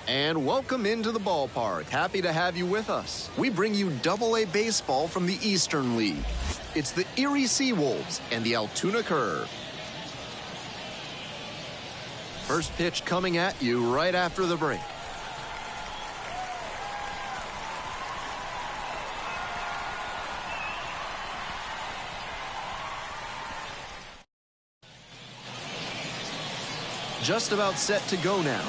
And welcome into the ballpark. Happy to have you with us. We bring you Double-A baseball from the Eastern League. It's the Erie SeaWolves and the Altoona Curve. First pitch coming at you right after the break. Just about set to go now.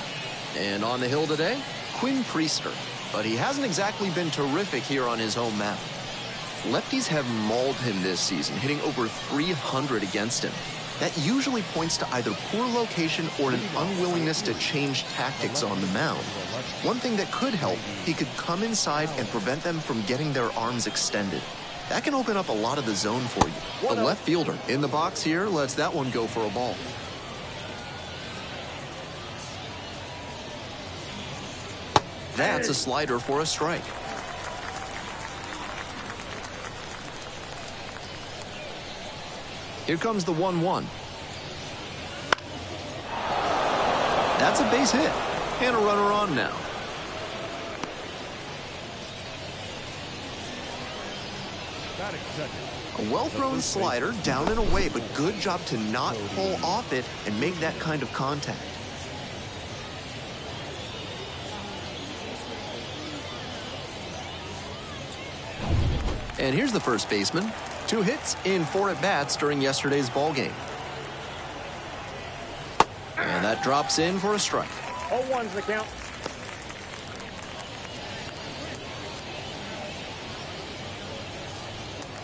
And on the hill today, Quinn Priester. But he hasn't exactly been terrific here on his home mound. Lefties have mauled him this season, hitting over 300 against him. That usually points to either poor location or an unwillingness to change tactics on the mound. One thing that could help, he could come inside and prevent them from getting their arms extended. That can open up a lot of the zone for you. The left fielder in the box here lets that one go for a ball. That's a slider for a strike. Here comes the 1-1. That's a base hit. And a runner on now. A well-thrown slider down and away, but good job to not pull off it and make that kind of contact. And here's the first baseman. 2 hits in 4 at-bats during yesterday's ball game. And that drops in for a strike. 0-1's the count.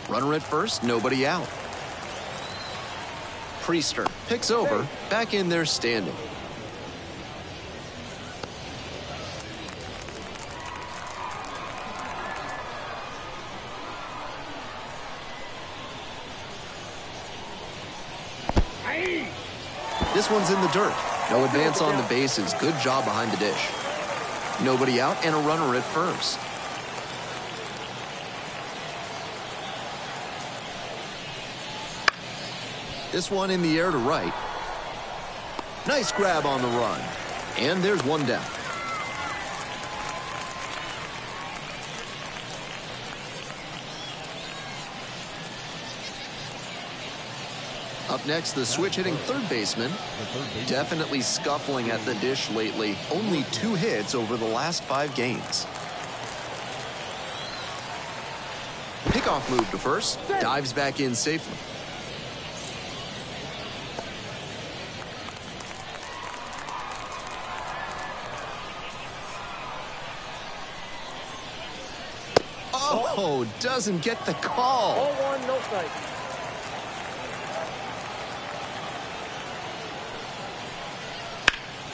Runner at first, nobody out. Priester picks over, back in there standing. This one's in the dirt. No advance on the bases. Good job behind the dish. Nobody out and a runner at first. This one in the air to right. Nice grab on the run. And there's one down. Up next, the switch-hitting third baseman. Definitely scuffling at the dish lately. Only 2 hits over the last 5 games. Pickoff move to first. Dives back in safely. Oh, doesn't get the call. 0-1, no strike.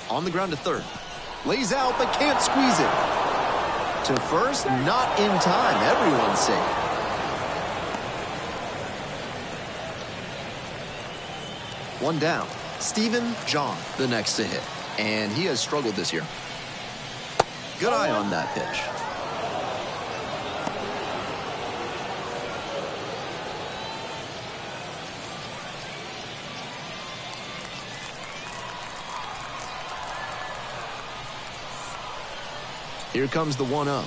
On the ground to third. Lays out, but can't squeeze it. To first, not in time. Everyone's safe. One down. Stephen John, the next to hit. And he has struggled this year. Good eye on that pitch. Here comes the 1-0.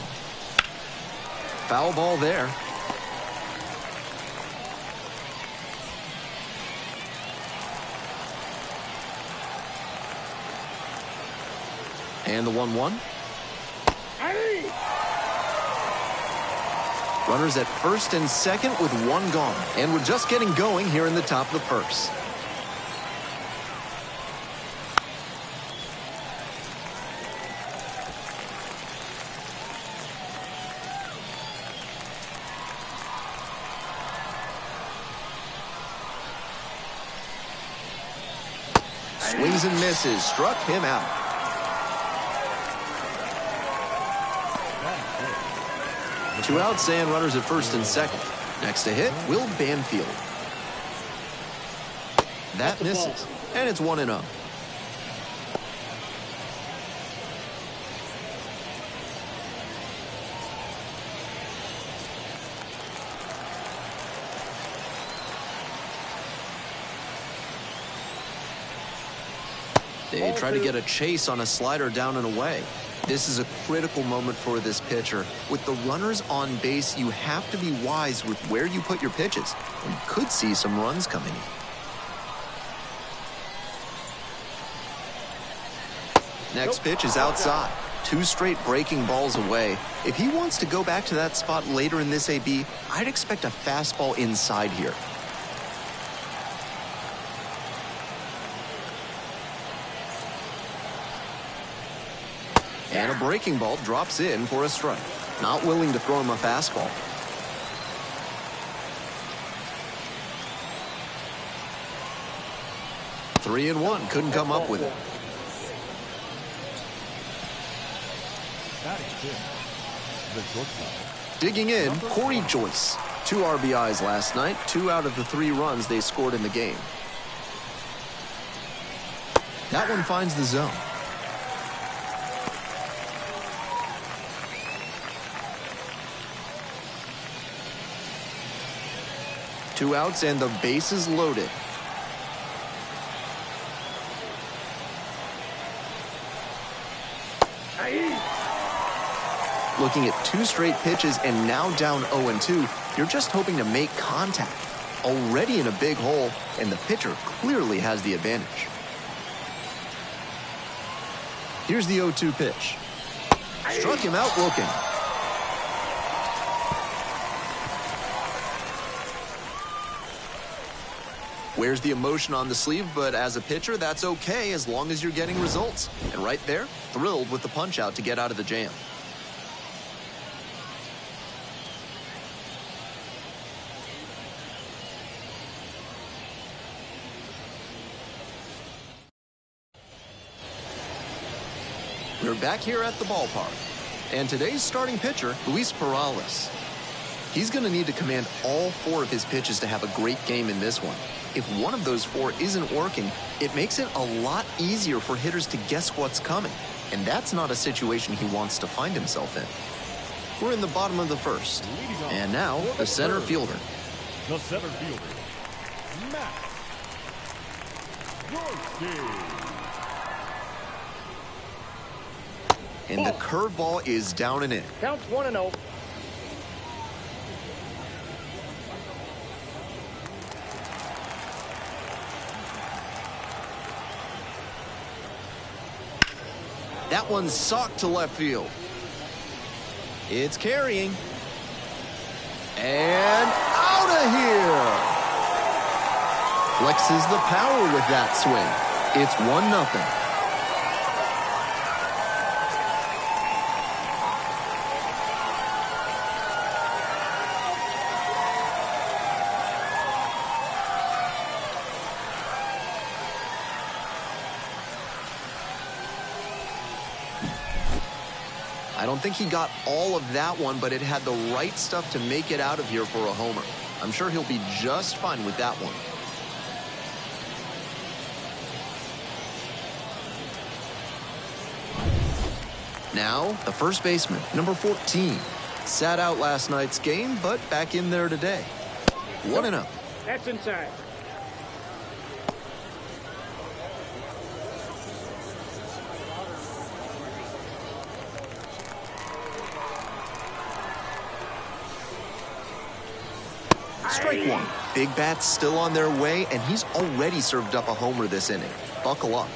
Foul ball there. And the 1-1. Runners at first and second with 1 gone. And we're just getting going here in the top of the first. Swings and misses. Struck him out. Two outs and runners at first and second. Next to hit, Will Banfield. That misses. And it's 1-0. They try to get a chase on a slider down and away. This is a critical moment for this pitcher. With the runners on base, you have to be wise with where you put your pitches, and could see some runs coming in. Next pitch is outside. 2 straight breaking balls away. If he wants to go back to that spot later in this AB, I'd expect a fastball inside here. And a breaking ball drops in for a strike. Not willing to throw him a fastball. Three and one, couldn't come up with it. Digging in, Corey Joyce. 2 RBIs last night, 2 out of the 3 runs they scored in the game. That one finds the zone. Two outs and the bases loaded. Looking at 2 straight pitches and now down 0-2, you're just hoping to make contact. Already in a big hole, and the pitcher clearly has the advantage. Here's the 0-2 pitch. Struck him out looking. Wears the emotion on the sleeve, but as a pitcher, that's okay as long as you're getting results. And right there, thrilled with the punch out to get out of the jam. We're back here at the ballpark. And today's starting pitcher, Luis Perales. He's going to need to command all 4 of his pitches to have a great game in this one. If one of those 4 isn't working, it makes it a lot easier for hitters to guess what's coming. And that's not a situation he wants to find himself in. We're in the bottom of the first. And now, the center fielder. The center fielder, Matt Gorski. And the curveball is down and in. Counts 1-0. That one's socked to left field. It's carrying. And out of here. Flexes the power with that swing. It's 1-0. I don't think he got all of that one, but it had the right stuff to make it out of here for a homer. I'm sure he'll be just fine with that one. Now, the first baseman, number 14. Sat out last night's game, but back in there today. 1-0. That's inside. Strike 1. Big bats still on their way, and he's already served up a homer this inning. Buckle up.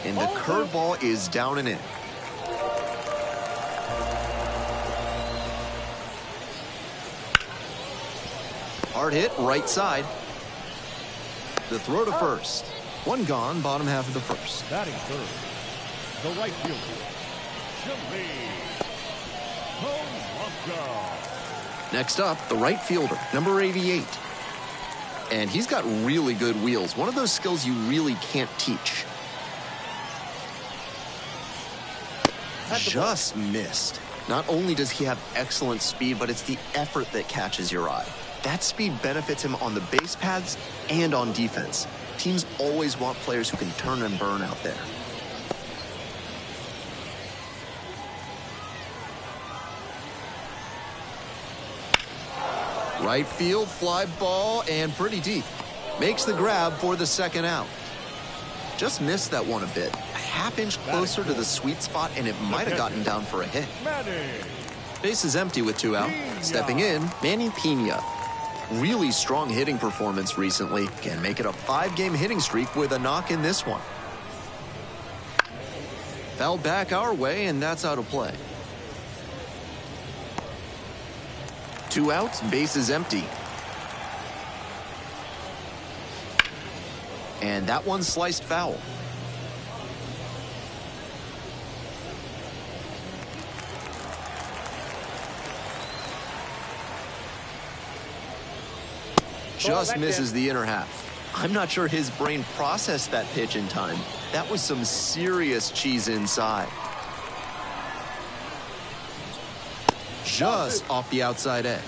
And the curveball is down and in. Hard hit, right side. The throw to first. One gone, bottom half of the first. Batting third, the right fielder, Jimmy. Next up, the right fielder, number 88. And he's got really good wheels. One of those skills you really can't teach. Just missed. Not only does he have excellent speed, but it's the effort that catches your eye. That speed benefits him on the base paths and on defense. Teams always want players who can turn and burn out there. Right field, fly ball, and pretty deep. Makes the grab for the second out. Just missed that one a bit. A half-inch closer to the sweet spot, and it might have gotten down for a hit. Base is empty with 2 out. Stepping in, Manny Pena. Really strong hitting performance recently. Can make it a 5-game hitting streak with a knock in this one. Foul back our way, and that's out of play. 2 outs, base is empty. And that one sliced foul. Just misses the inner half. I'm not sure his brain processed that pitch in time. That was some serious cheese inside. Just off the outside edge.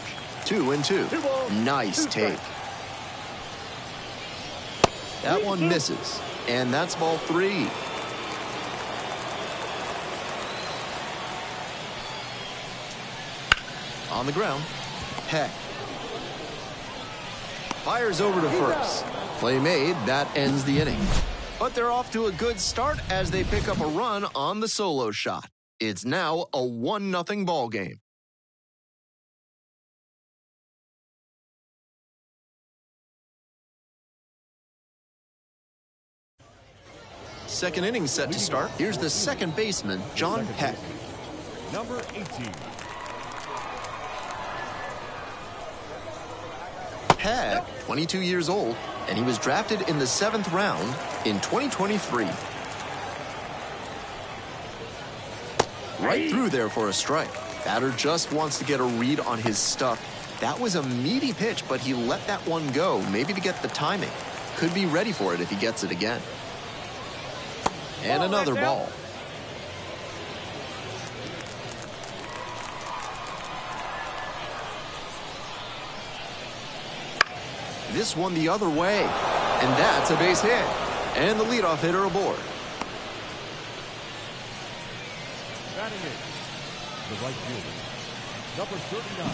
2-2. Nice take. That one misses. And that's ball 3. On the ground. Heck. Fires over to first. Play made. That ends the inning. But they're off to a good start as they pick up a run on the solo shot. It's now a 1-0 ball game. Second inning set to start. Here's the second baseman, John Peck. Number 18. Peck, 22 years old, and he was drafted in the 7th round in 2023. Right through there for a strike. Batter just wants to get a read on his stuff. That was a meaty pitch, but he let that one go, maybe to get the timing. Could be ready for it if he gets it again. And another ball. This one the other way. And that's a base hit. And the leadoff hitter aboard. Batting in, the right fielder, number 39.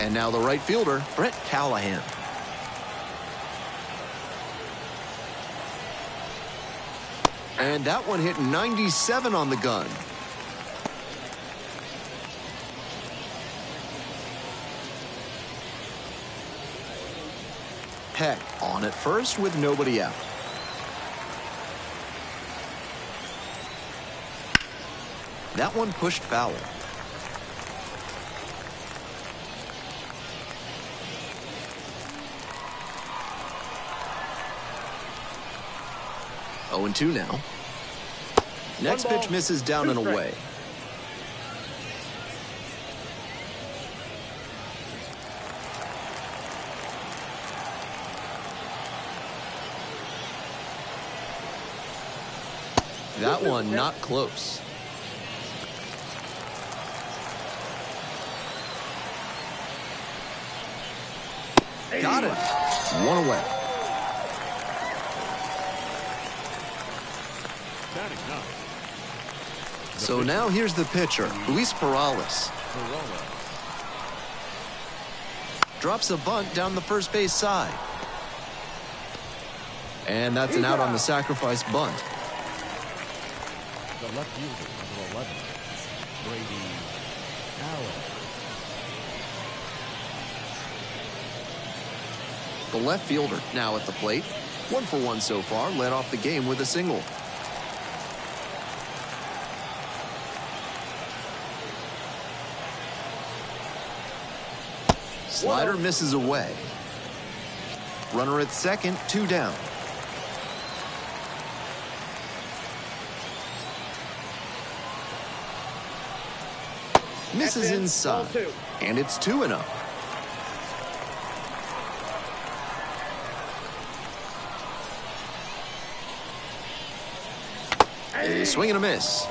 And now the right fielder, Brett Callahan. And that one hit 97 on the gun. Peck on at first with nobody out. That one pushed foul. Oh, 0-2 now. Next pitch misses down and away. That one not close. Got it. One away. So now here's the pitcher, Luis Perales. Drops a bunt down the first base side. And that's an out on the sacrifice bunt. The left fielder, number 11, Brady Allen. The left fielder now at the plate. 1 for 1 so far, led off the game with a single. Slider misses away. Runner at second, 2 down. Misses inside, and it's 2-0. A swing and a miss.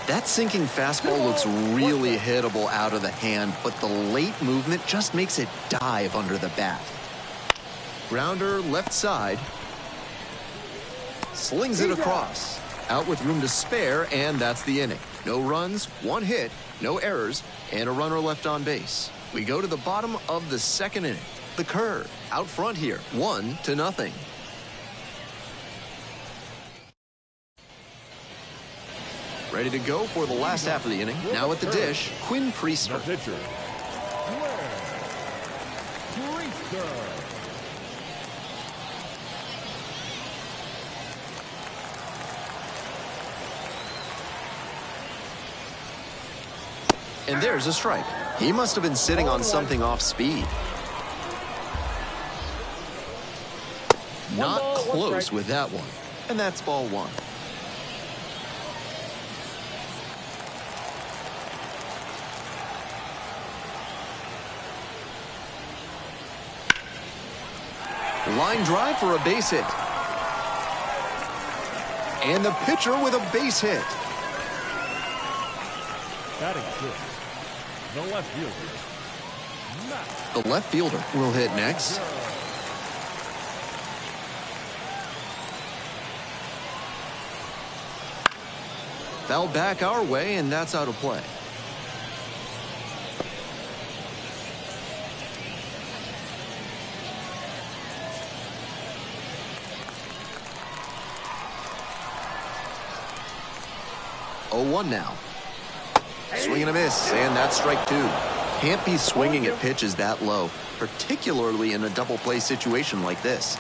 That sinking fastball looks really hittable out of the hand, but the late movement just makes it dive under the bat. Grounder left side. Slings it across. Out with room to spare, and that's the inning. No runs, one hit, no errors, and a runner left on base. We go to the bottom of the second inning. The Curve out front here, 1-0. Ready to go for the last half of the inning. Now at the dish, Quinn Priester. The pitcher, Priester. And there's a strike. He must have been sitting on something off speed. Not close with that one. And that's ball one. Line drive for a base hit. And the pitcher with a base hit. Batting fifth, the left fielder, Matt. The left fielder will hit next. Fouled back our way, and that's out of play. Oh, 1 now. Swing and a miss, and that's strike two. Can't be swinging at pitches that low, particularly in a double play situation like this.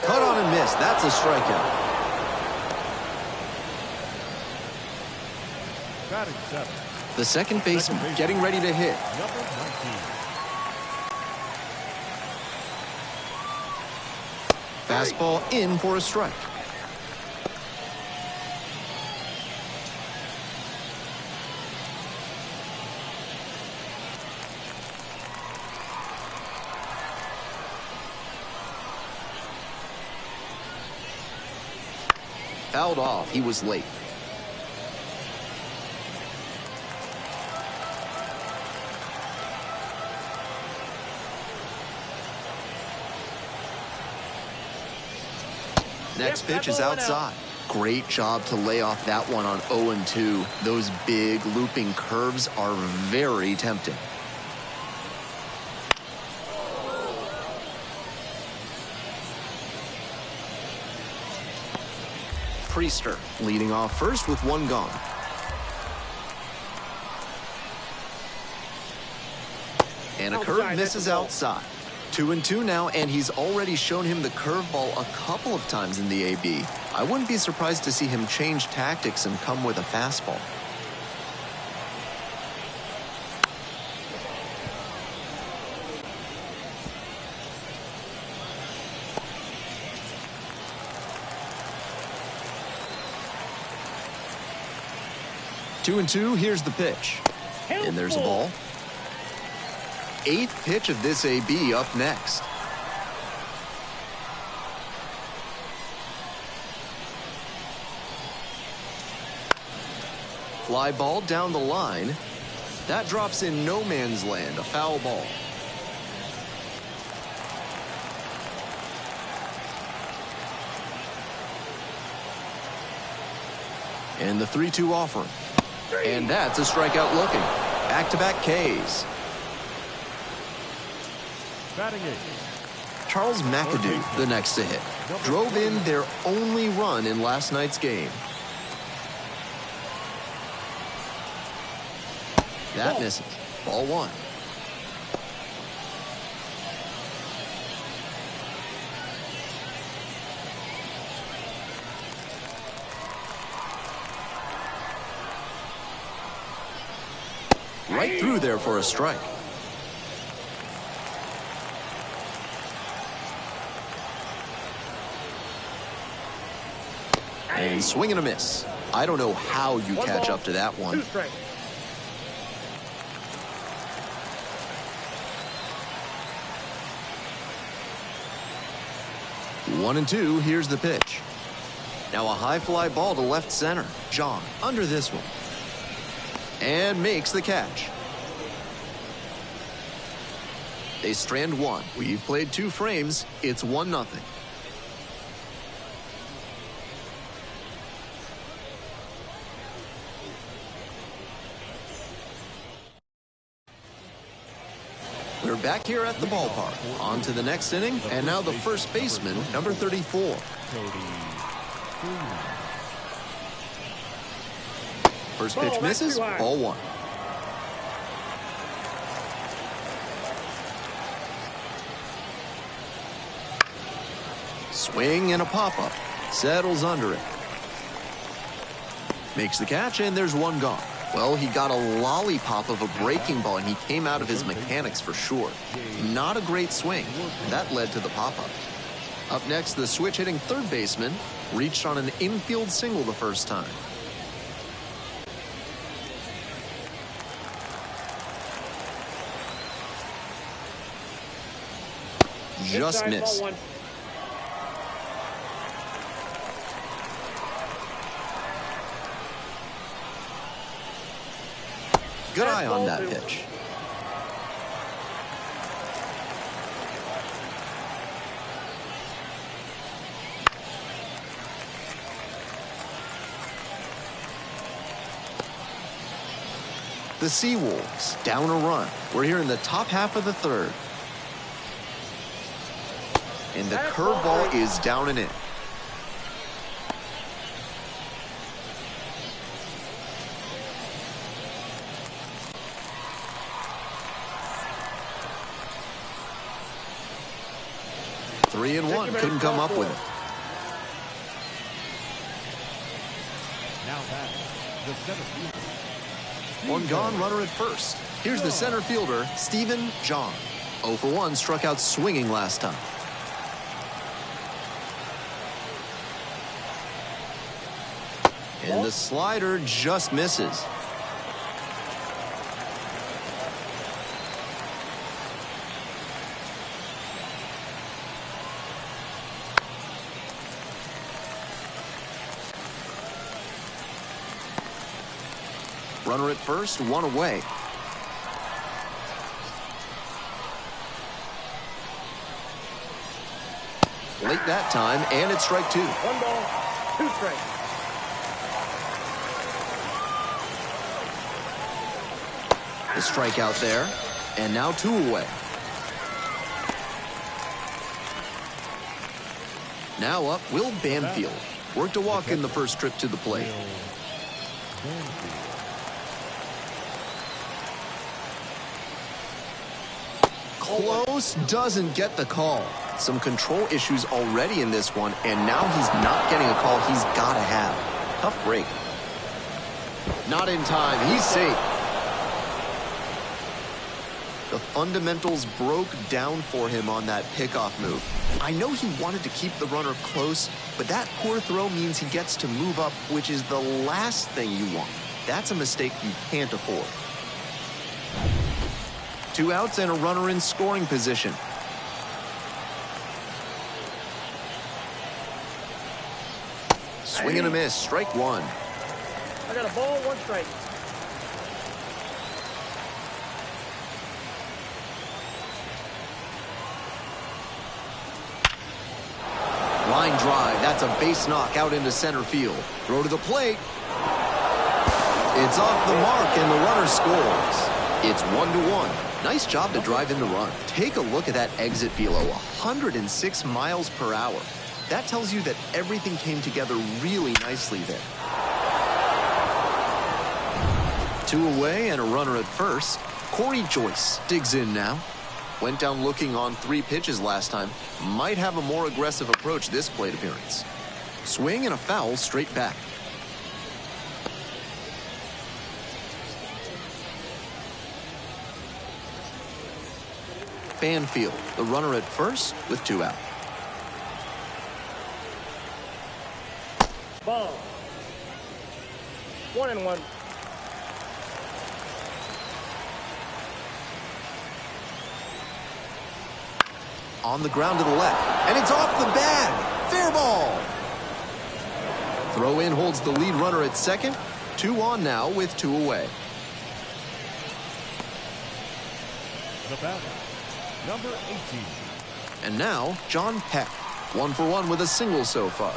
Cut on and miss. That's a strikeout. Batting seventh, The second baseman getting ready to hit. number 19. Fastball in for a strike. Fouled off. He was late. Next pitch is outside. Great job to lay off that one on 0-2. Those big looping curves are very tempting. Priester leading off first with one gone. And a curve misses outside. 2-2 now, and he's already shown him the curveball a couple of times in the AB. I wouldn't be surprised to see him change tactics and come with a fastball. Two and two, here's the pitch. And there's a ball. Eighth pitch of this AB up next. Fly ball down the line. That drops in no man's land, a foul ball. And the 3-2 offering. And that's a strikeout looking. Back-to-back Ks. Batting eighth, Charles McAdoo, the next to hit. Drove in their only run in last night's game. That misses. Ball one. Right through there for a strike. And swing and a miss. I don't know how you catch up to that one. 2 strikes. One and two, here's the pitch. Now a high fly ball to left center. John under this one. And makes the catch. They strand one. We've played 2 frames. It's 1-0. We're back here at the ballpark. On to the next inning, and now the first baseman, number 34. First pitch misses, ball 1. Swing and a pop-up. Settles under it. Makes the catch, and there's 1 gone. Well, he got a lollipop of a breaking ball, and he came out of his mechanics for sure. Not a great swing, and that led to the pop-up. Up next, the switch-hitting third baseman reached on an infield single the first time. Just missed. Good eye on that pitch. The SeaWolves down a run. We're here in the top half of the third. And the curveball is down and in. Three and one, couldn't come up with it. Now back, the center fielder. 1 gone, runner at first. Here's the center fielder, Stephen John. 0 for 1, struck out swinging last time. And the slider just misses. Runner at first, 1 away. Late that time, and it's strike 2. 1 ball, 2 strikes. The strikeout there, and now 2 away. Now up, Will Banfield. Worked a walk in the first trip to the plate. Close, doesn't get the call. Some control issues already in this one, and now he's not getting a call he's got to have. Tough break. Not in time. He's safe. The fundamentals broke down for him on that pickoff move. I know he wanted to keep the runner close, but that poor throw means he gets to move up, which is the last thing you want. That's a mistake you can't afford. 2 outs and a runner in scoring position. Swing and a miss, strike 1. I got a ball, 1 strike. Line drive, that's a base knock out into center field. Throw to the plate. It's off the mark and the runner scores. It's 1-1. Nice job to drive in the run. Take a look at that exit velo, 106 miles per hour. That tells you that everything came together really nicely there. 2 away and a runner at first. Corey Joyce digs in now. Went down looking on 3 pitches last time. Might have a more aggressive approach this plate appearance. Swing and a foul straight back. Banfield, the runner at first with 2 out. Ball. 1-1. On the ground to the left, and it's off the bag. Fair ball. Throw in holds the lead runner at second. 2 on now with 2 away. The batter, Number 18. And now, John Peck. 1 for 1 with a single so far.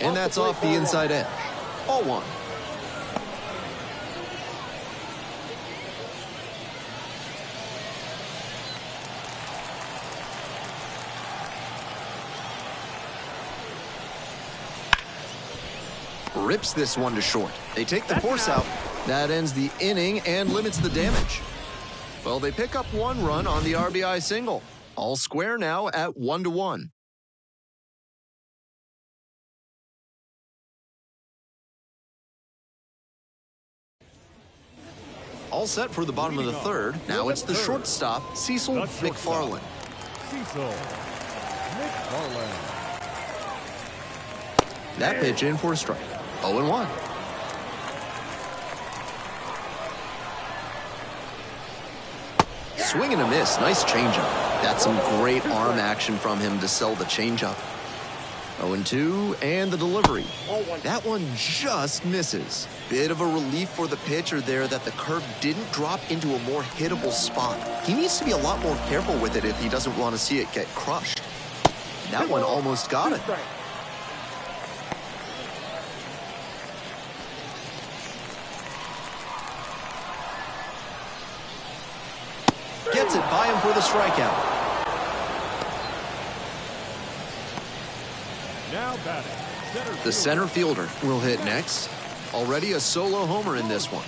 And that's off the inside edge. Ball 1. Rips this one to short. They take the force out. That ends the inning and limits the damage. Well, they pick up 1 run on the RBI single. All square now at 1-1. All set for the bottom of the third. Now it's the shortstop, Cecil McFarland. Cecil McFarland. That pitch in for a strike. 0-1. Swing and a miss. Nice changeup. That's some great arm action from him to sell the changeup. 0-2, and the delivery. That one just misses. Bit of a relief for the pitcher there that the curve didn't drop into a more hittable spot. He needs to be a lot more careful with it if he doesn't want to see it get crushed. That one almost got it. Gets it by him for the strikeout. Now batting. The center fielder will hit next. Already a solo homer in this one.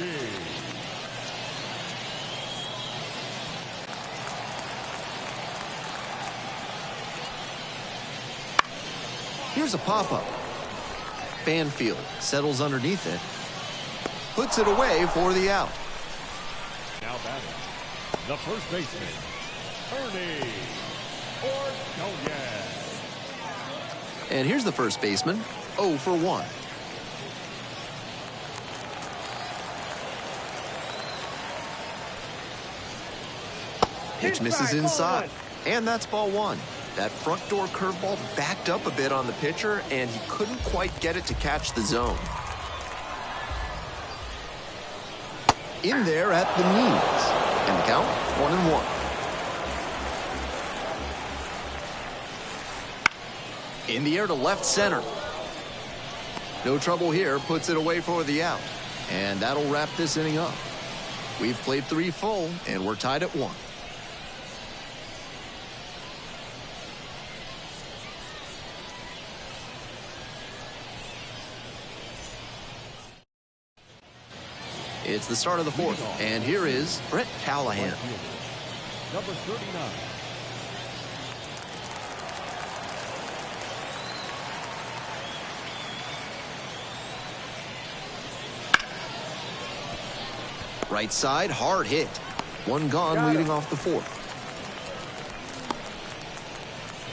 Here's a pop-up. Banfield settles underneath it. Puts it away for the out. Now batting. The first baseman, Ernie Ordonez. And here's the first baseman, 0 for 1. Pitch misses inside, and that's ball 1. That front door curveball backed up a bit on the pitcher, and he couldn't quite get it to catch the zone. In there at the knees. And the count, 1-1. In the air to left center. No trouble here, puts it away for the out. And that'll wrap this inning up. We've played 3 full, and we're tied at 1. It's the start of the 4th, and here is Brett Callahan. Number 39. Right side, hard hit. 1 gone, leading off the 4th.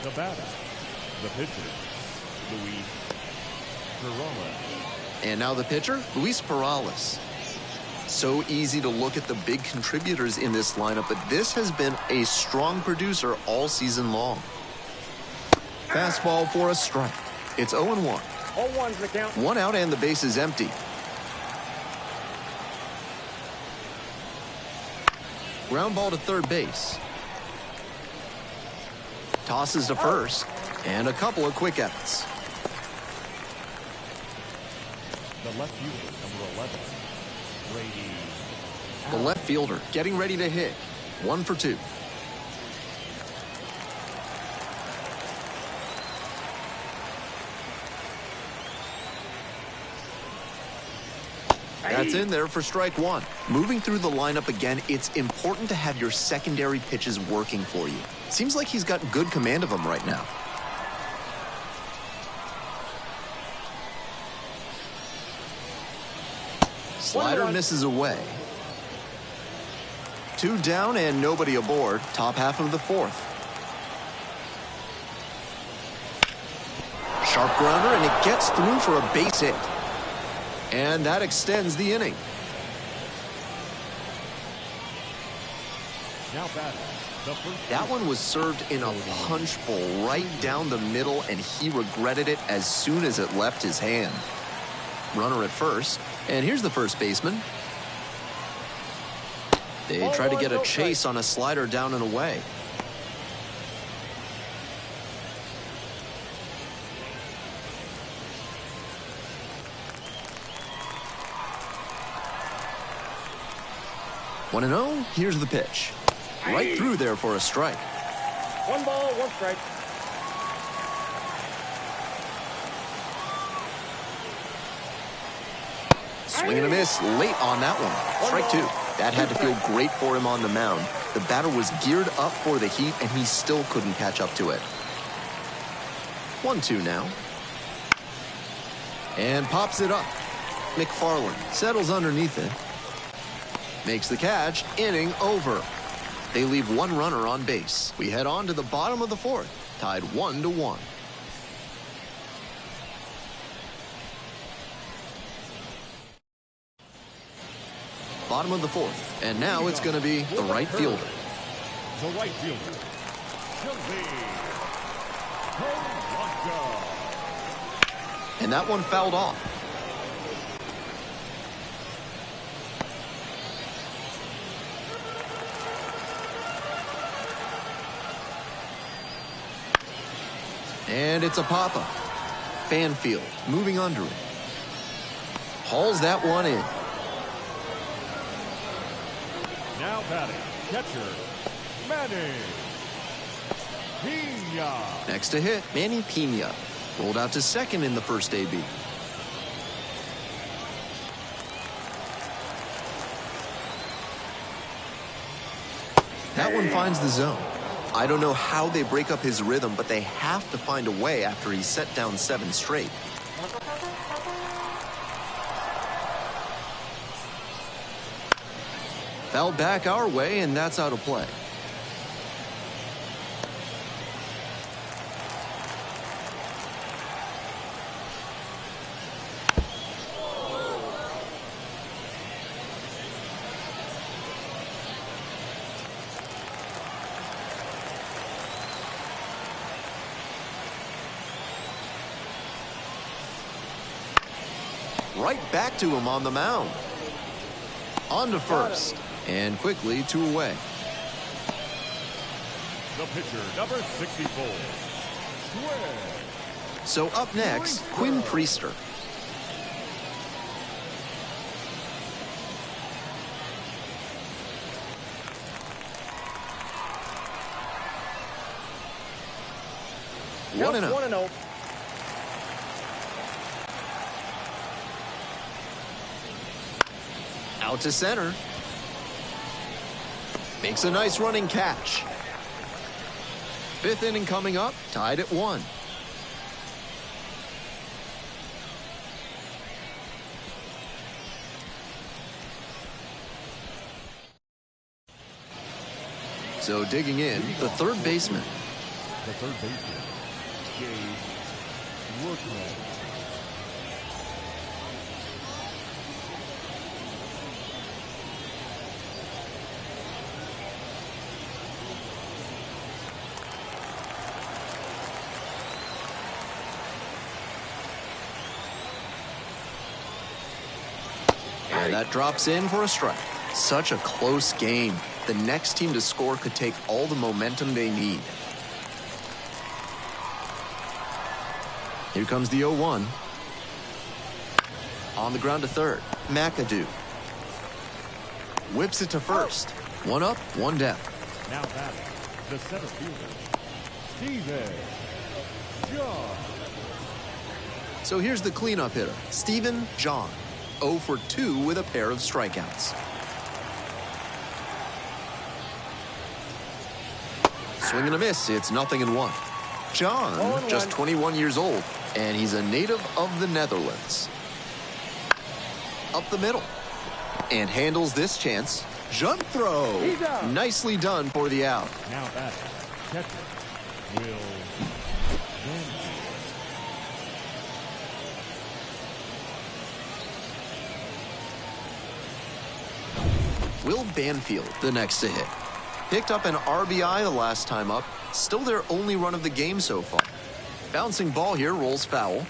The batter, the pitcher, Luis Peralta. And now the pitcher, Luis Peralta. So easy to look at the big contributors in this lineup, but this has been a strong producer all season long. Fastball for a strike. It's 0-1. 0-1's the count. 1 out and the base is empty. Ground ball to third base. Tosses to first, and a couple of quick outs. The left fielder, number 11. The left fielder getting ready to hit. 1 for 2. That's in there for strike 1. Moving through the lineup again, it's important to have your secondary pitches working for you. Seems like he's got good command of them right now. Slider misses away. 2 down and nobody aboard. Top half of the 4th. Sharp grounder, and it gets through for a base hit. And that extends the inning. Now batting. That one was served in a punch bowl right down the middle, and he regretted it as soon as it left his hand. Runner at first, and here's the first baseman. They try to get a chase on a slider down and away. One and 0. Here's the pitch. Right through there for a strike. 1 ball, 1 strike. Swing and a miss late on that one. Strike 2. That had to feel great for him on the mound. The batter was geared up for the heat, and he still couldn't catch up to it. 1-2 now. And pops it up. McFarland settles underneath it. Makes the catch. Inning over. They leave 1 runner on base. We head on to the bottom of the 4th, tied 1-1. Bottom of the 4th, and now it's going to be the right fielder. The right fielder, And that one fouled off. And it's a pop-up. Banfield moving under it. Hauls that one in. Now batting, catcher, Manny Pena. Next to hit, Manny Pena. Rolled out to second in the first AB. That one finds the zone. I don't know how they break up his rhythm, but they have to find a way after he's set down 7 straight. Fouled back our way, and that's out of play. Right back to him on the mound. On to first. And quickly 2 away. The pitcher, number 64. So up next, Quinn Priester. One and 0. Out to center. Makes a nice running catch. 5th inning coming up, tied at 1. So digging in, the third baseman. The third baseman, Gabe Workman. And that drops in for a strike. Such a close game. The next team to score could take all the momentum they need. Here comes the 0-1. On the ground to third. McAdoo. Whips it to first. 1 up, 1 down. Now batting, the center fielder, Steven John. So here's the cleanup hitter, Stephen John. 0 for 2 with a pair of strikeouts. Swing and a miss. It's 0-1. John, just 21 years old, and he's a native of the Netherlands. Up the middle. And handles this chance. Jump throw. Nicely done for the out. Now batting, catcher, Will Banfield. Will Banfield, the next to hit. Picked up an RBI the last time up. Still their only run of the game so far. Bouncing ball here rolls foul.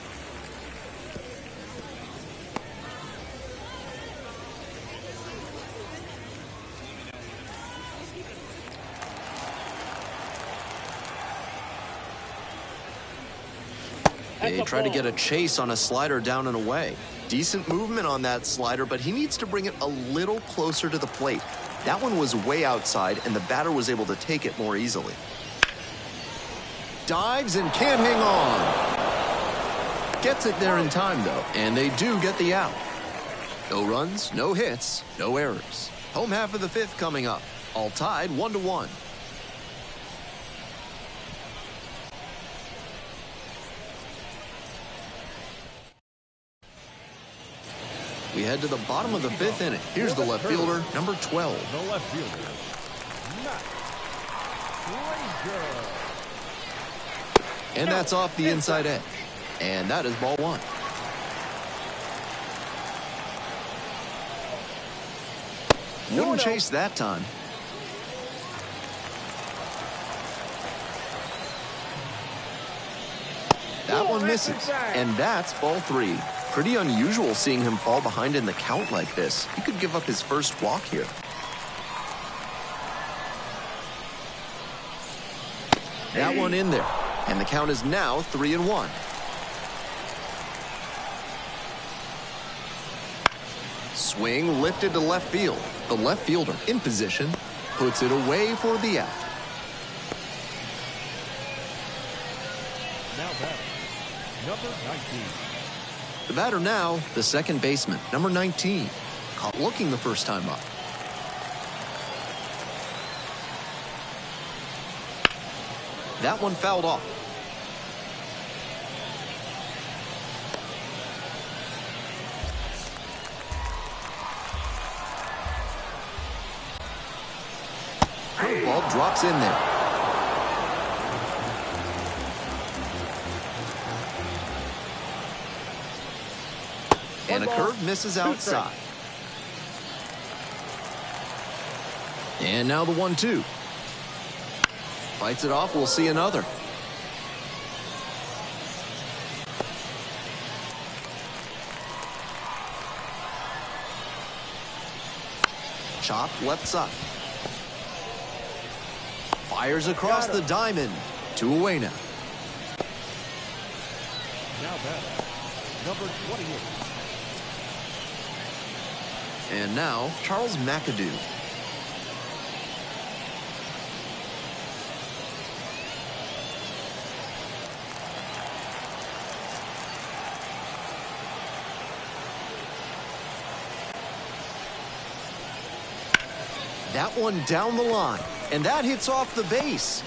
They try to get a chase on a slider down and away. Decent movement on that slider, but he needs to bring it a little closer to the plate. That one was way outside, and the batter was able to take it more easily. Dives and can't hang on. Gets it there in time, though, and they do get the out. No runs, no hits, no errors. Home half of the fifth coming up. All tied 1-1. We head to the bottom of the fifth inning. Here's the left fielder, number 12. The left fielder, Matt. And that's off the inside edge. And that is ball one. Wouldn't chase that time. That one misses. And that's ball three. Pretty unusual seeing him fall behind in the count like this. He could give up his first walk here. That one in there. And the count is now 3-1. Swing lifted to left field. The left fielder in position puts it away for the out. Now batting, number 19. The batter now, the second baseman, number 19. Caught looking the first time up. That one fouled off. Curveball drops in there. And a curve misses outside. And now the 1-2. Fights it off, we'll see another. Chopped left side. Fires across the diamond. 2 away now. Now batting, number 28. And now, Charles McAdoo. That one down the line, and that hits off the base.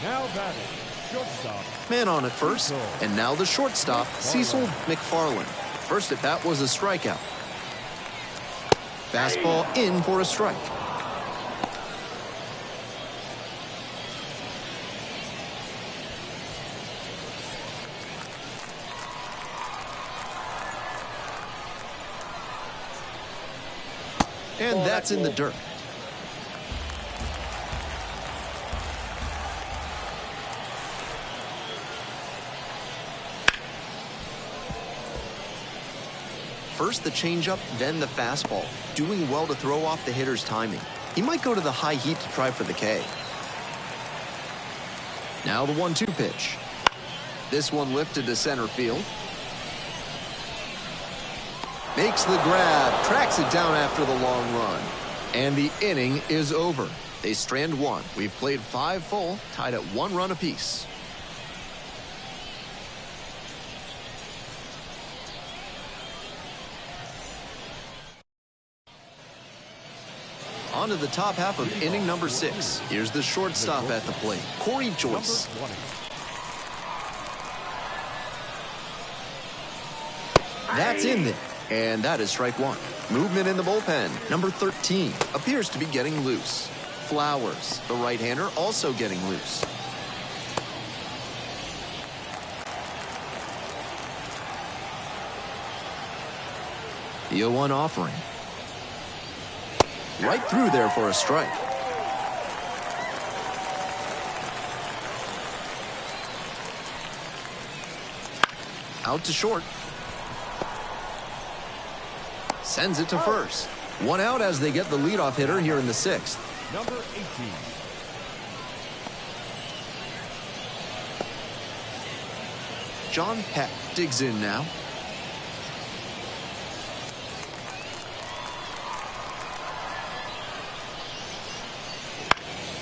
Now batting, shortstop. Man on at first, and now the shortstop, Cecil McFarland. First at bat was a strikeout. Fastball in for a strike. And that's in the dirt. First the changeup, then the fastball. Doing well to throw off the hitter's timing. He might go to the high heat to try for the K. Now the 1-2 pitch. This one lifted to center field. Makes the grab, tracks it down after the long run. And the inning is over. They strand one. We've played 5 full, tied at 1 run apiece. On to the top half of inning number 6. Here's the shortstop at the plate, Corey Joyce. That's in there. And that is strike 1. Movement in the bullpen. Number 13 appears to be getting loose. Flowers, the right-hander, also getting loose. The 0-1 offering. Right through there for a strike. Out to short. Sends it to first. One out as they get the leadoff hitter here in the sixth. Number 18. John Peck digs in now.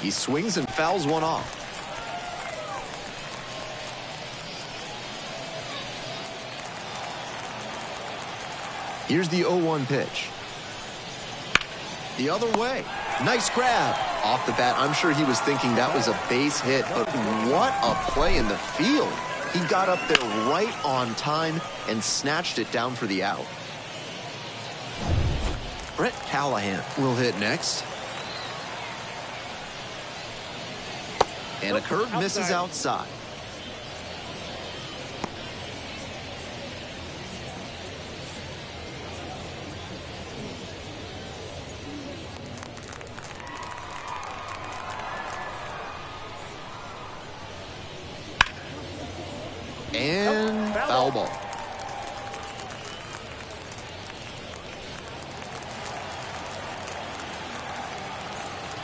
He swings and fouls one off. Here's the 0-1 pitch. The other way. Nice grab. Off the bat, I'm sure he was thinking that was a base hit, but what a play in the field. He got up there right on time and snatched it down for the out. Brett Callahan will hit next. And a curve misses outside. And foul ball.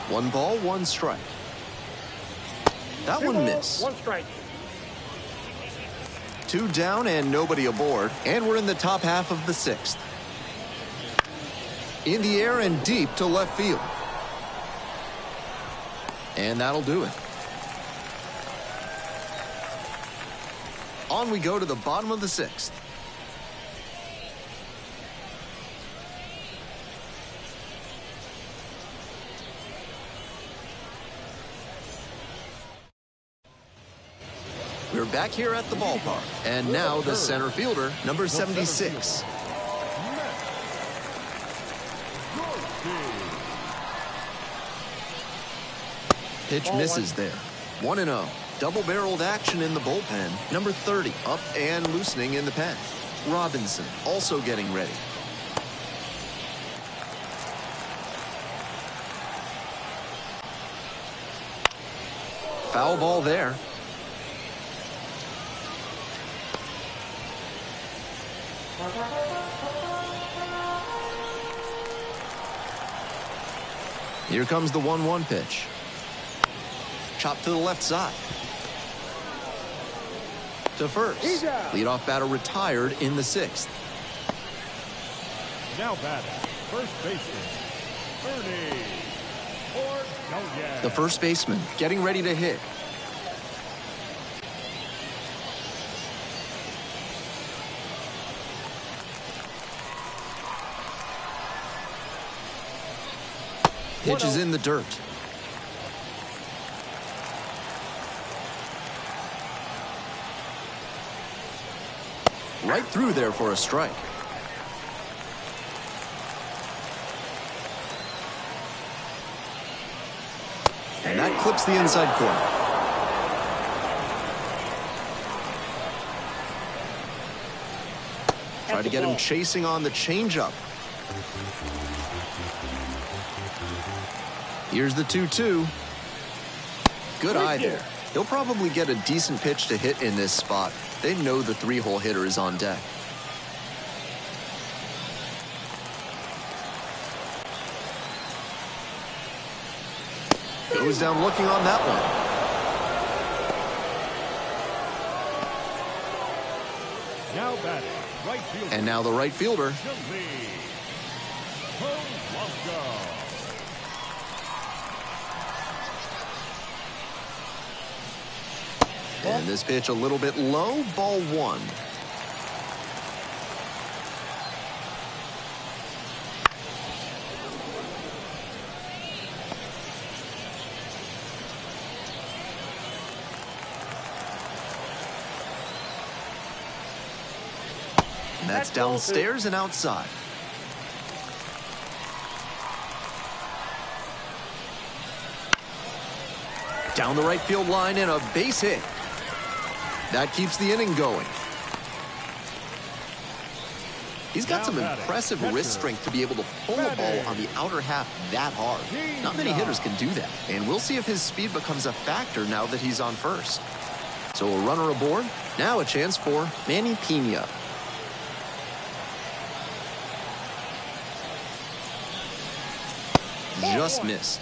One ball, one strike. That one missed. One strike. Two down and nobody aboard. And we're in the top half of the sixth. In the air and deep to left field. And that'll do it. On we go to the bottom of the sixth. We're back here at the ballpark. And now the center fielder, number 76. Pitch misses there. 1-0. Double-barreled action in the bullpen. Number 30 up and loosening in the pen. Robinson also getting ready. Foul ball there. Here comes the 1-1 pitch. Chopped to the left side. To first. Leadoff batter retired in the sixth. Now batting, first baseman, Ernie. The first baseman getting ready to hit. Pitch is in the dirt. Right through there for a strike. And that clips the inside corner. Try to get him chasing on the changeup. Here's the 2-2. Good eye there. He'll probably get a decent pitch to hit in this spot. They know the three-hole hitter is on deck. Goes down looking on that one. Now batting, right fielder. And now the right fielder. And this pitch a little bit low, ball one. And that's downstairs and outside. Down the right field line and a base hit. That keeps the inning going. He's got some impressive wrist strength to be able to pull a ball on the outer half that hard. Not many hitters can do that. And we'll see if his speed becomes a factor now that he's on first. So a runner aboard. Now a chance for Manny Pena. just missed.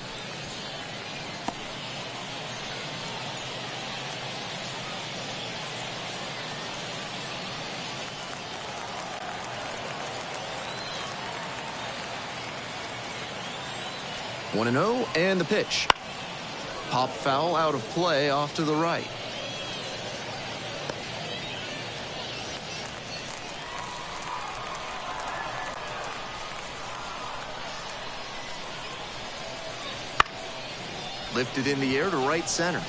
One and 0, and the pitch. Pop foul out of play off to the right. Lifted in the air to right center.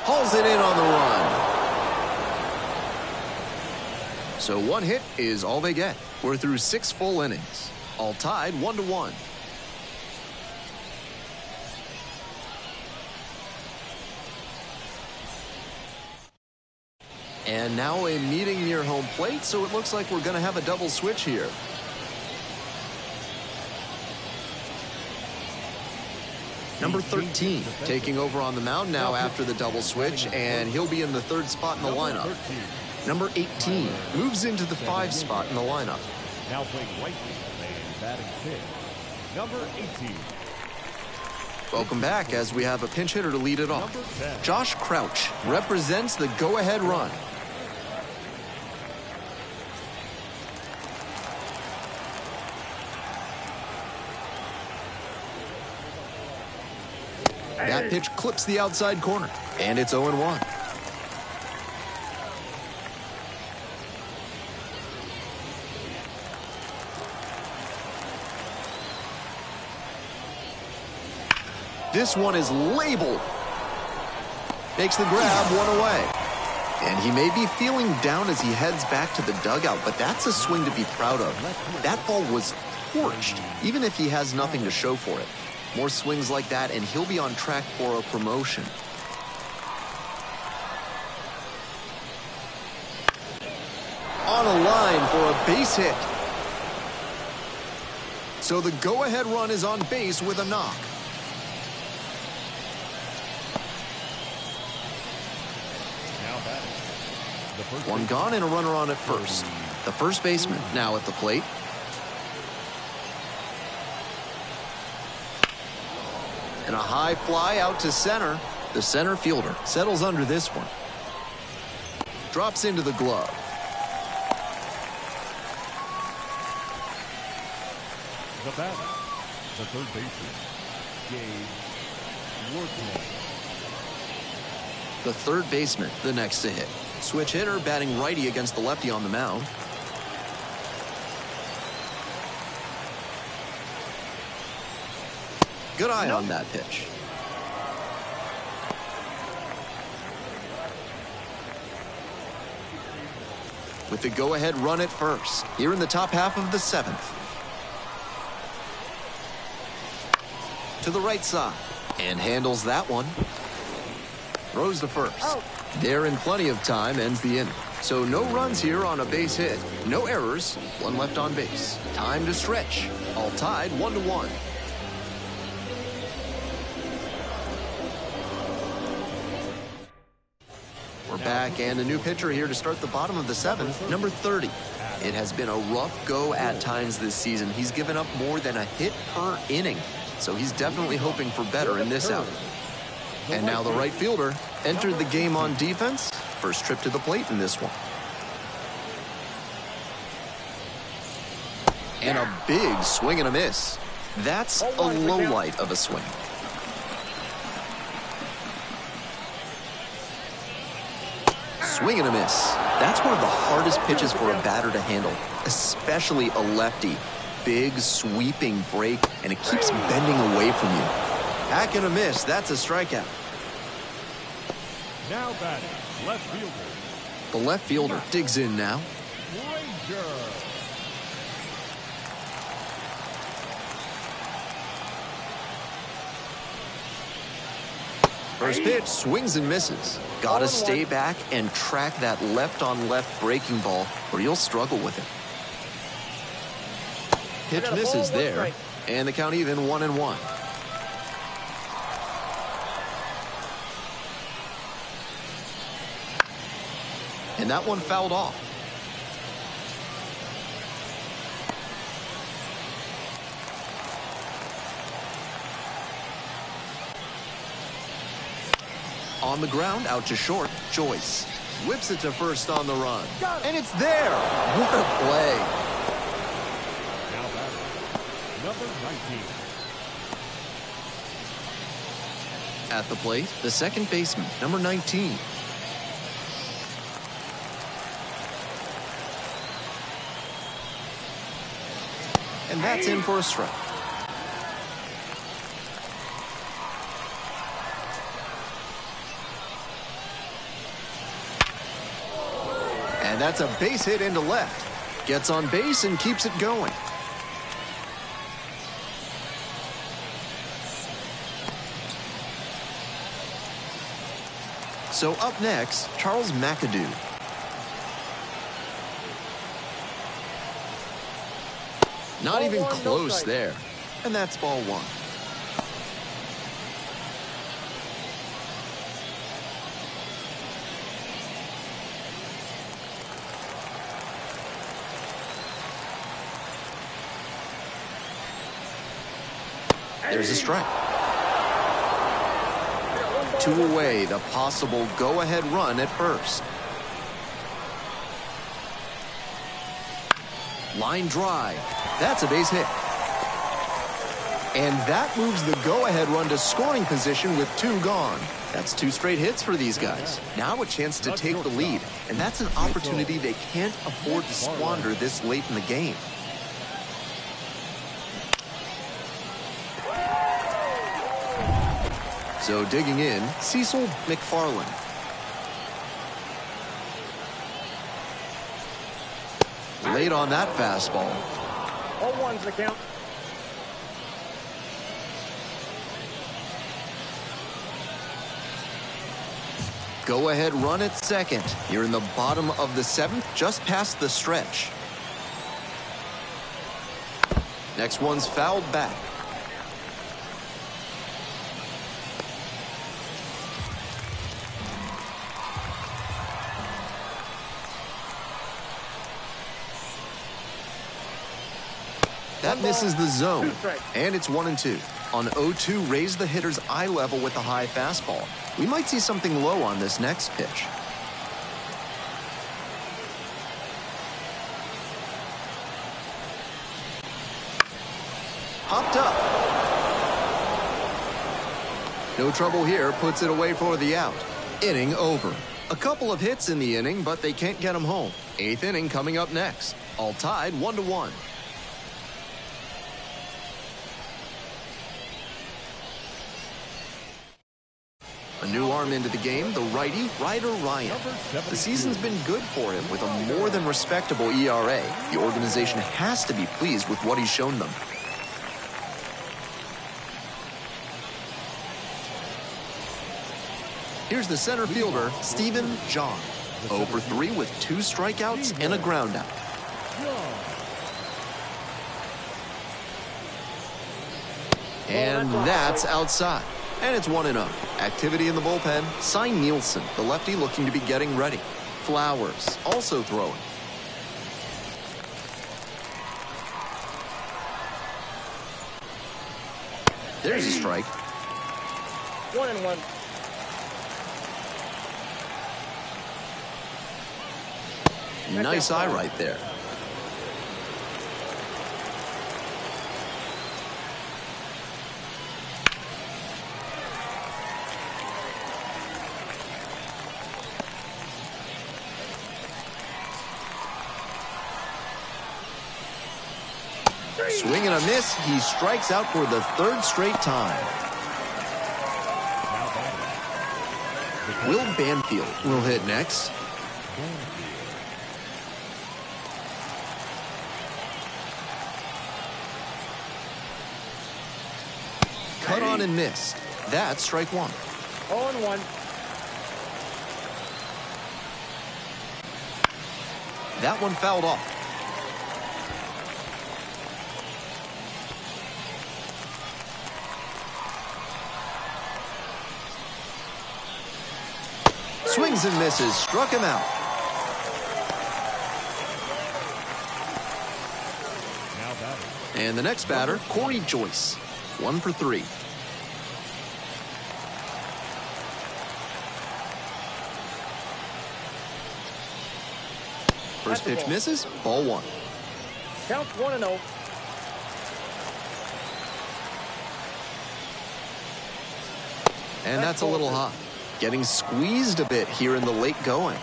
Hauls it in on the run. So one hit is all they get. We're through 6 full innings. All tied 1-1. And now a meeting near home plate, so it looks like we're going to have a double switch here. Number 13 taking over on the mound now after the double switch, and he'll be in the 3rd spot in the lineup. Number 18 moves into the 5 spot in the lineup. Now playing right field and batting 5th, number 18. Welcome back as we have a pinch hitter to lead it off. Josh Crouch represents the go-ahead run. That pitch clips the outside corner, and it's 0-1. This one is labeled. Makes the grab, 1 away. And he may be feeling down as he heads back to the dugout, but that's a swing to be proud of. That ball was torched, even if he has nothing to show for it. More swings like that, and he'll be on track for a promotion. On a line for a base hit. So the go-ahead run is on base with a knock. One gone and a runner on at first. The first baseman now at the plate. And a high fly out to center. The center fielder settles under this one. Drops into the glove. The batter, the 3rd baseman, Gabe Workman. The 3rd baseman, the next to hit. Switch hitter batting righty against the lefty on the mound. Good eye on that pitch. With the go-ahead run at first, here in the top half of the 7th. To the right side, and handles that one. Throws to first. There in plenty of time, ends the inning. So no runs here on a base hit. No errors, 1 left on base. Time to stretch. All tied 1-1. We're back, and a new pitcher here to start the bottom of the 7th, number 30. It has been a rough go at times this season. He's given up more than a hit per inning, so he's definitely hoping for better in this outing. And now the right fielder entered the game on defense. First trip to the plate in this one. And a big swing and a miss. That's a low light of a swing. Swing and a miss. That's one of the hardest pitches for a batter to handle, especially a lefty. Big sweeping break, and it keeps bending away from you. Hack and a miss. That's a strikeout. Now batting, left fielder. The left fielder digs in now. Ranger. First pitch, swings and misses. Gotta stay back and track that left-on-left breaking ball, or you'll struggle with it. Pitch misses there, and the count even 1-1. And that one fouled off. On the ground, out to short, Joyce. Whips it to first on the run. And it's there! What a play! Now batting, number 19. At the plate, the second baseman, number 19. And that's in for a strike. And that's a base hit into left. Gets on base and keeps it going. So up next, Charles McAdoo. Not even close there. And that's ball one. There's a strike. 2 away, the possible go-ahead run at first. Line drive. That's a base hit. And that moves the go-ahead run to scoring position with 2 gone. That's 2 straight hits for these guys. Now a chance to take the lead, and that's an opportunity they can't afford to squander this late in the game. So digging in, Cecil McFarland. Late on that fastball. 0-1's the count. Go ahead run at second. You're in the bottom of the 7th, just past the stretch. Next one's fouled back. That misses the zone, and it's 1-2. On 0-2, raise the hitter's eye level with the high fastball. We might see something low on this next pitch. Popped up. No trouble here, puts it away for the out. Inning over. A couple of hits in the inning, but they can't get them home. 8th inning coming up next. All tied 1-1. A new arm into the game, the righty, Ryder Ryan. The season's been good for him with a more than respectable ERA. The organization has to be pleased with what he's shown them. Here's the center fielder, Stephen John. 0 for 3 with 2 strikeouts and a groundout. And that's outside. And it's 1-0. Activity in the bullpen. Cy Nielsen, the lefty looking to be getting ready. Flowers, also throwing. There's a strike. 1-1. Nice eye right there. Swing and a miss. He strikes out for the 3rd straight time. Will Banfield will hit next. Cut on and missed. That's strike 1. 0-1. That one fouled off. Swings and misses, struck him out. And the next batter, Corey Joyce. 1 for 3. First pitch misses, ball one. Count 1-0. And that's a little hot. Getting squeezed a bit here in the late going.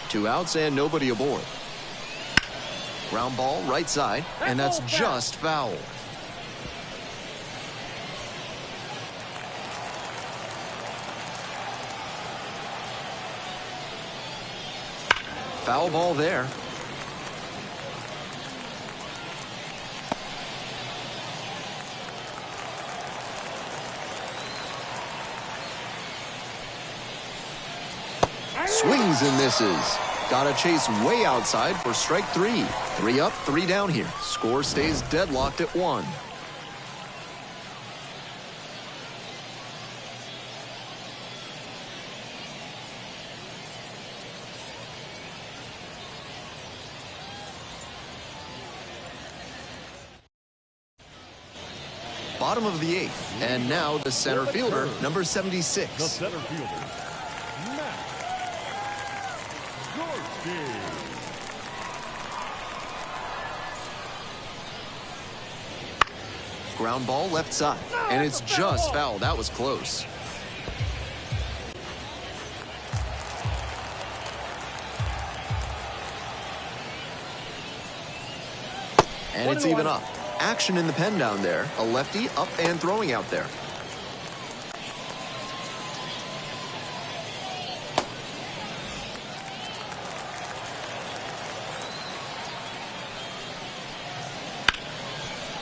Two outs and nobody aboard. Ground ball right side, and that's just foul. Foul ball there. Swings and misses. Got to chase way outside for strike three. 3 up, 3 down here. Score stays deadlocked at 1. Bottom of the 8th, and now the center fielder, number 76. The center fielder, Ground ball left side, and it's just foul. That was close. And it's even up. Action in the pen down there. A lefty up and throwing out there.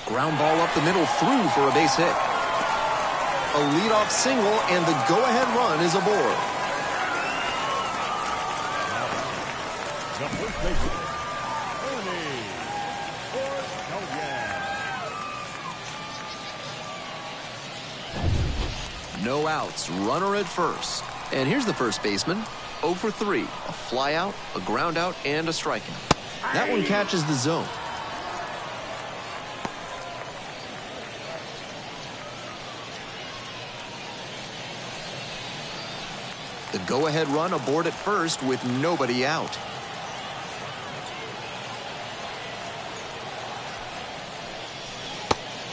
Ground ball up the middle, through for a base hit. A leadoff single, and the go-ahead run is aboard. the first baseman, Erie. No outs, runner at first. And here's the first baseman, 0 for 3. A fly out, a ground out, and a strikeout. That one catches the zone. The go-ahead run aboard at first with nobody out.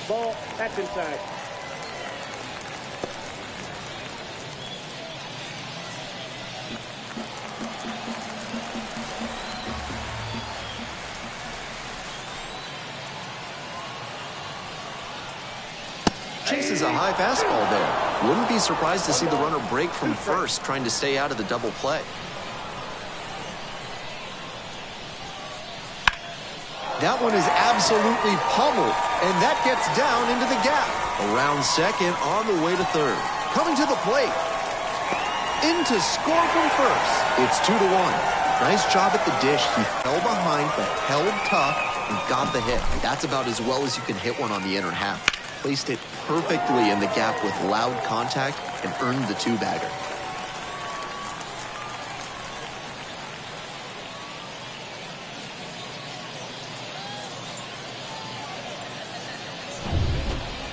Ball, that's inside. Chases a high fastball there. Wouldn't be surprised to see the runner break from first, trying to stay out of the double play. That one is absolutely pummeled, and that gets down into the gap. Around second, on the way to third. Coming to the plate. In to score from first. It's 2-1. Nice job at the dish. He fell behind, but held tough and got the hit. That's about as well as you can hit one on the inner half. Placed it perfectly in the gap with loud contact and earned the 2-bagger.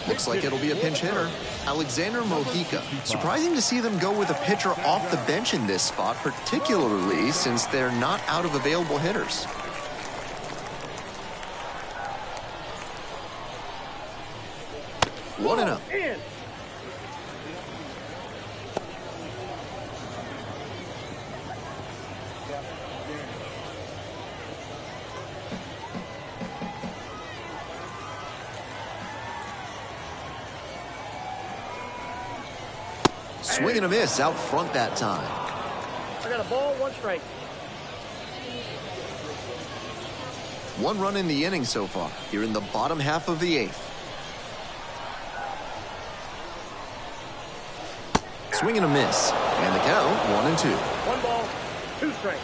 Looks like it'll be a pinch hitter. Alexander Mojica. Surprising to see them go with a pitcher off the bench in this spot, particularly since they're not out of available hitters. One and up. Swing and a miss out front that time. I got a ball, 1 strike. 1 run in the inning so far, here in the bottom half of the 8th. Swing and a miss, and the count 1-2. 1 ball, 2 strikes.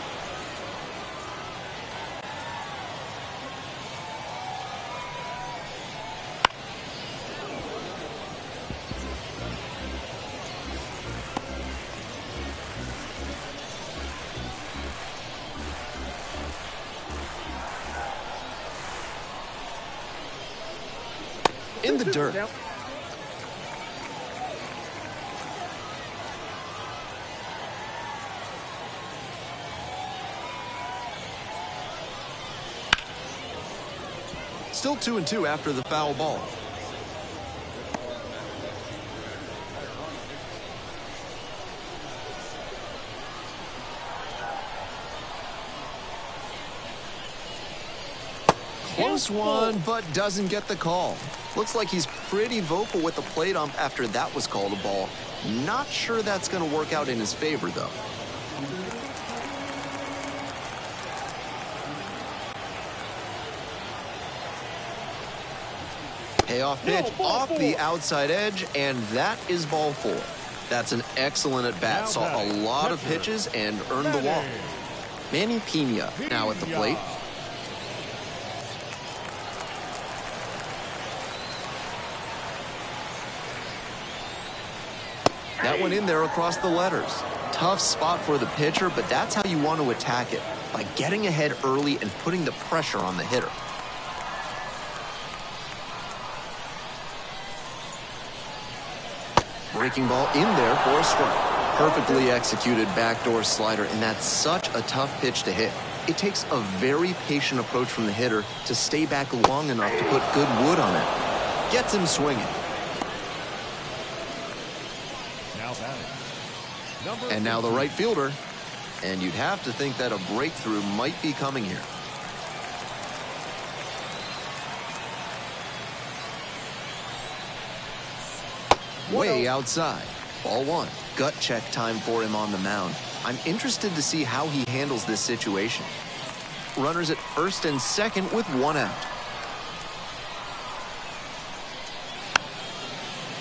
In the dirt. Still 2-2 after the foul ball. Close one, but doesn't get the call. Looks like he's pretty vocal with the plate ump after that was called a ball. Not sure that's going to work out in his favor, though. Payoff pitch off the outside edge, and that is ball 4. That's an excellent at-bat. Saw a lot of pitches and earned the walk. Manny Pena now at the plate. That went in there across the letters. Tough spot for the pitcher, but that's how you want to attack it, by getting ahead early and putting the pressure on the hitter. Breaking ball in there for a strike. Perfectly executed backdoor slider, and that's such a tough pitch to hit. It takes a very patient approach from the hitter to stay back long enough to put good wood on it. Gets him swinging. And now the right fielder. And you'd have to think that a breakthrough might be coming here. Way outside. Ball 1. Gut check time for him on the mound. I'm interested to see how he handles this situation. Runners at first and second with 1 out.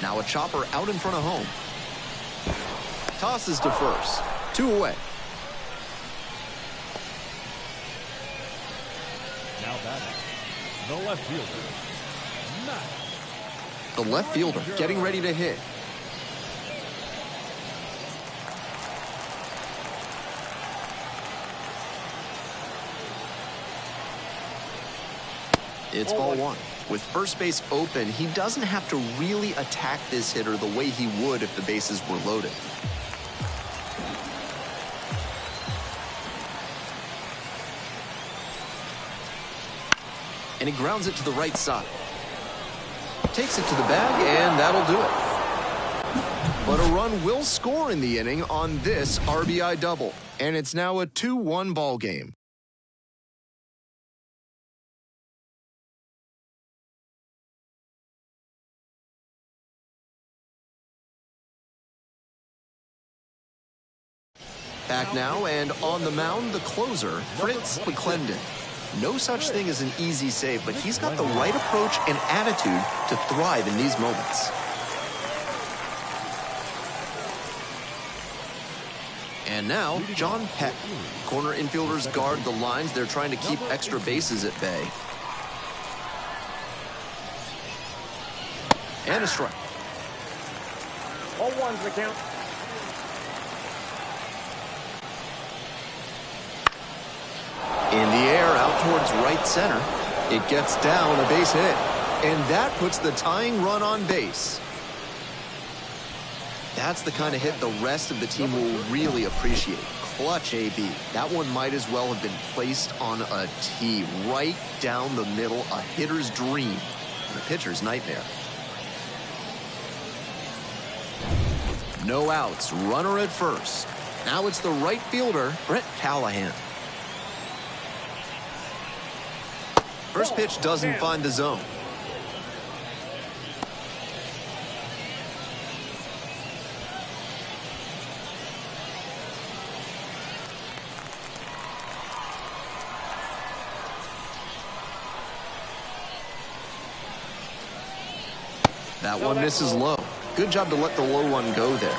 Now a chopper out in front of home. Tosses to first. 2 away. Now batting, the left fielder, Matt. The left fielder getting ready to hit. It's ball 1. With first base open, he doesn't have to really attack this hitter the way he would if the bases were loaded. And he grounds it to the right side. Takes it to the bag, and that'll do it. But a run will score in the inning on this RBI double. And it's now a 2-1 ball game. Back now, and on the mound, the closer, Fritz McClendon. No such thing as an easy save, but he's got the right approach and attitude to thrive in these moments. And now, John Peck. Corner infielders guard the lines. They're trying to keep extra bases at bay. And a strike. All 1's the count. In the air, out towards right center. It gets down, a base hit. And that puts the tying run on base. That's the kind of hit the rest of the team will really appreciate. Clutch AB. That one might as well have been placed on a tee right down the middle. A hitter's dream and a pitcher's nightmare. No outs. Runner at first. Now it's the right fielder, Brett Callahan. First pitch doesn't find the zone. That one misses low. Good job to let the low one go there.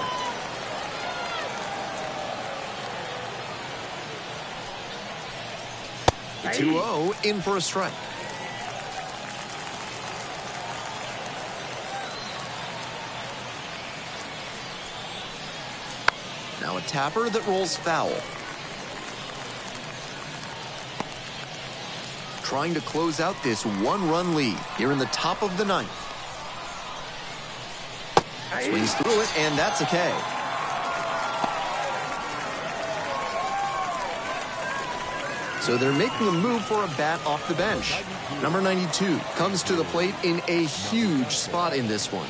The 2-0 in for a strike. Now a tapper that rolls foul. Trying to close out this 1-run lead here in the top of the 9th. Swings through it, and that's a K. So they're making a move for a bat off the bench. Number 92 comes to the plate in a huge spot in this one.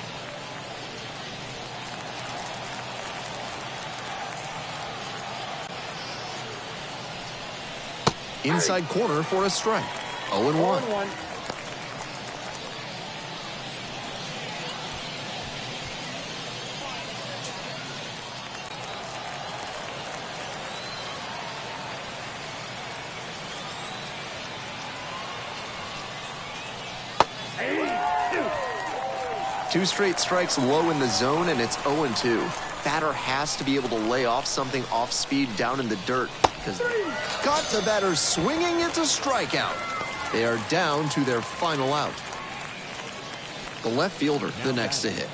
Inside corner for a strike. 0-1. 0-1. Two straight strikes low in the zone, and it's 0-2. Batter has to be able to lay off something off speed down in the dirt, because got the batter swinging. It's a strikeout. They are down to their final out. The left fielder, the next to hit.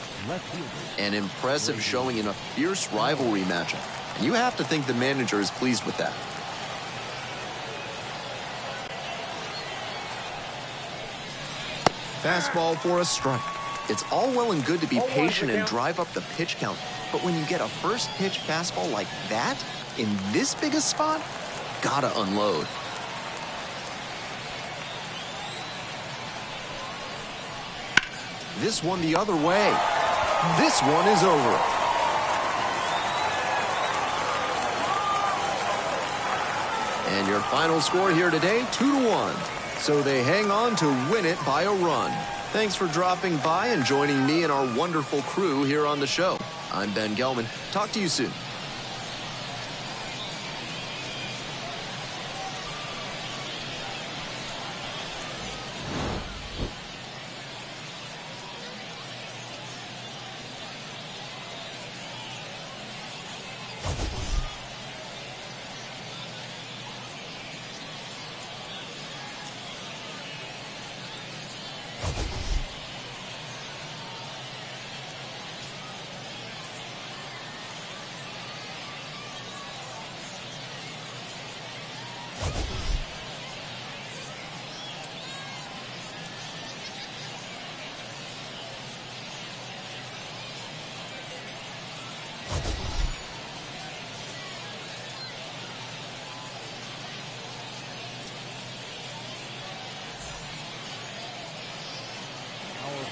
An impressive showing in a fierce rivalry matchup, and you have to think the manager is pleased with that. Fastball for a strike. It's all well and good to be patient and drive up the pitch count, but when you get a first pitch fastball like that, in this big a spot, gotta unload. This one the other way. This one is over. And your final score here today, 2-1. So they hang on to win it by a run. Thanks for dropping by and joining me and our wonderful crew here on the show. I'm Ben Gelman. Talk to you soon.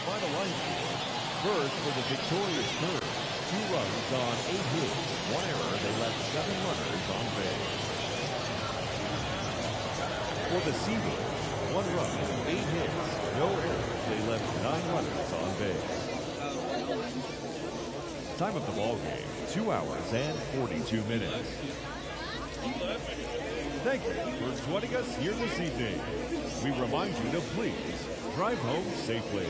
Final line score. First for the victorious Birds. 2 runs on 8 hits. 1 error. They left 7 runners on base. For the SeaWolves, 1 run, 8 hits, no errors. They left 9 runners on base. Time of the ball game, 2 hours and 42 minutes. Thank you for joining us here this evening. We remind you to please drive home safely.